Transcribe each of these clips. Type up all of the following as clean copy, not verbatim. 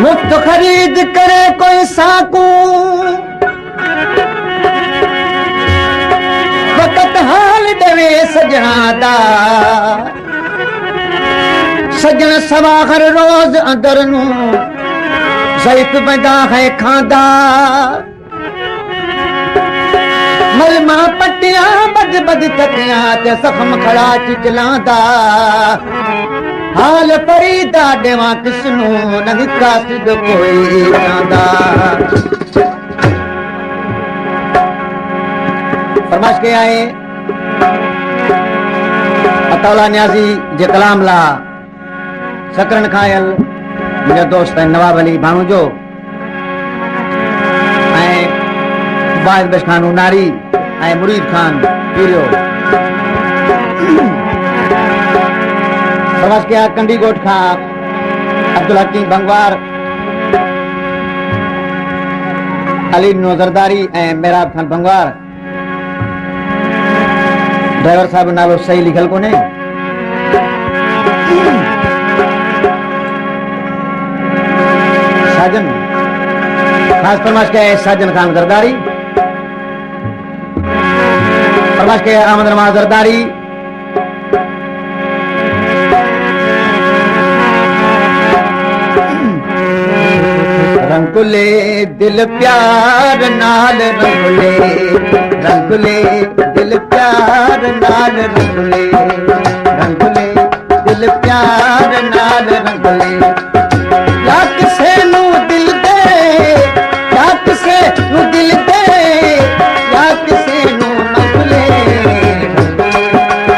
मुफ्त खरीद करे कोई साकू वक़्त हाल देवे सजना दा सजन सवा हर रोज अंदर नू ज़ईफ़ बंदा है खांदा मलमा पट्टियां बद बद तकियां ते जख्म खड़ा चिचलांदा हाल फरीदा देवा किसनू नहीं कासिद कोई जांदा फरमाश के आए अताउल्ला न्याज़ी जे कलाम ला सकरन खायल मुझे दोस्त है नवाब अली भाणू जो वाहिद बेश खान नारी मुरीद खान पीरियो समझ के कंडी गोट खा अब्दुल हकीम भंगवार अली नौजरदारी मेहराब खान भंगवार ड्राइवर साहब नालो सही लिखल को ने साजन खास फरमाश के साजन खान जरदारी फरमाश के अहमद नवाज जरदारी रंगुले दिल प्यार नाल रंगुले रंगुले दिल प्यार नाल रंगुले रंगुले दिल प्यार नाल रंगुले या किसे नू दिल दे या किसे नू दिल दे या किसे नू मंगले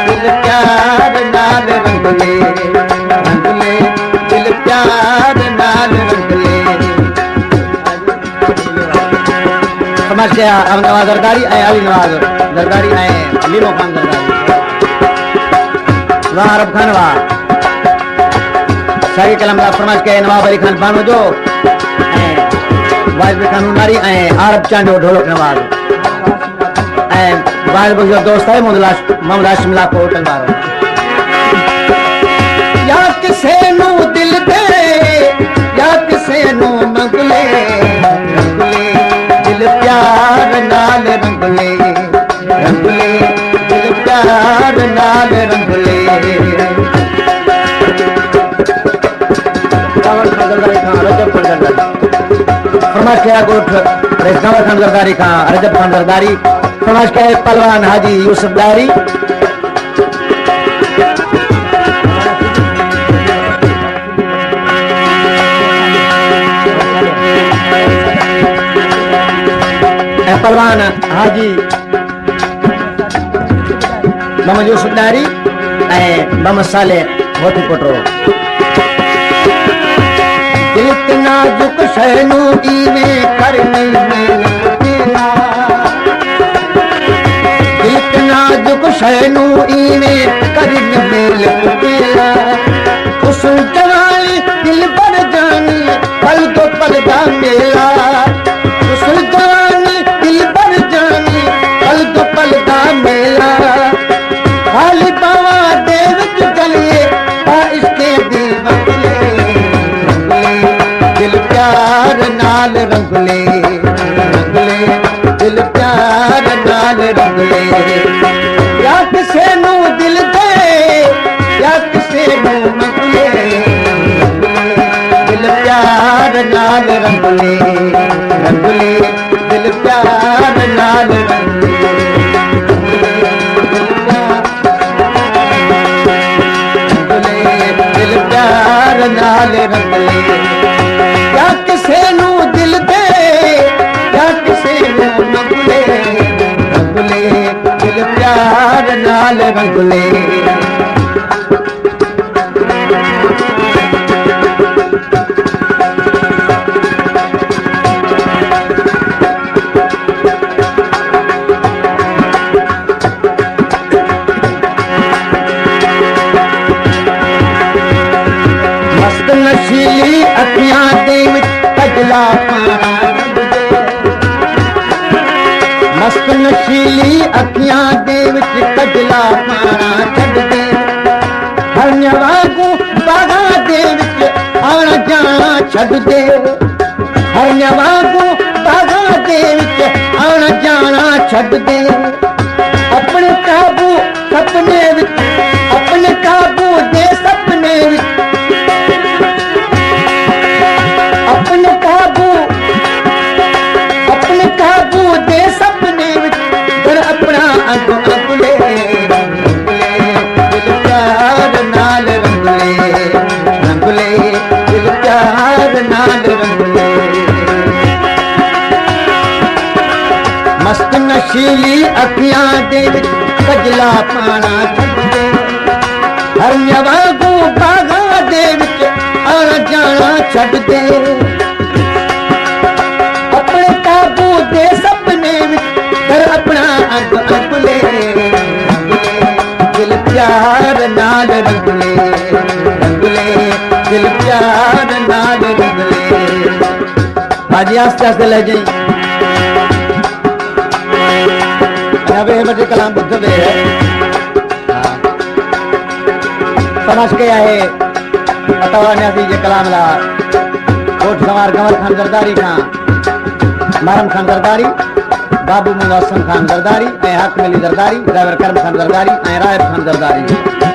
दिल प्यार नाल रंगुले रंगुले दिल प्यार नाल रंगुले समझ गया अहमद नवाज जरदारी अली नवाज जरदारी अलीमो खान जरदारी वाह अरब खान वाह शाही कलम ला फरमाश के नवाब अली खान बानो जो वाहिद खान नारी आरब चांडो ढोलक नवाज वाहिद जो दोस्त है मोहम्मद हाशिम ला को होटल वालो या किसे नू दिल दे या किसे नू मंगले रंगले दिल प्यार नाल रंगले रंगले दिल प्यार नाल रंगले फरमाश के गोठ रेजगावर खान जरदारी का रजब खान जरदारी फरमाश के पहलवान हाजी यूसुफ दारी पहलवान हाजी मोहम्मद यूसुफ दारी मोहम्मद साले होती कोटरो इतना दुख सहनू इवे करनी इतना दुख सहनू इवे करनी मेल पुतेला उस जवानी दिल पर जानी पल तो पल दा मेला उस जवानी दिल पर जानी पल तो पल दा मेला खाली बाबा देव चलिए इसके दिल बदले दिल प्यार नाल रंगले रंगले दिल प्यार नाल रंगले या किसे नू दिल दे या किसे नू मंगले दिल प्यार नाल रंगले रंगले दिल प्यार नाल रंगले दिल प्यार नाल रंगले या किसे नू दिल दे या किसे नू मंगले रंगले दिल प्यार नाल रंगले मस्त नशीली अखियां दे कजला मस्त नशीली अखियां दे कजला पाना छड़ दे हर वागू बागा दे आना जाना छड़ दे हर वांगू बागा दे विच आना जाना छड़ दे अपने काबू सपने विच अपने काबू दे सपने विच अपने काबू दे सपने विच कर अपना अंग अंगले दिल प्यार नाल रंगले दिल प्यार नाल रंगले मस्त नशीली अखियां दे विच कजला पाना छड्डे हर वांगू बागा दे विच आना जाना छड्ड दे अपने काबू दे सपने विच कर अपना अंग अंगले दिल प्यार नाल रंगले दिल प्यार नाल रंगले। बाजी आस्ते आस्ते ले जाई बड़े कलाम बुद्ध दे समझ के आए पता ये कलाम ला कोट सवार कंवर खान जरदारी खां मारम खान जरदारी बाबू मुआसम खान जरदारी हक मिली जरदारी ड्राइवर करम खान जरदारी रायब खान जरदारी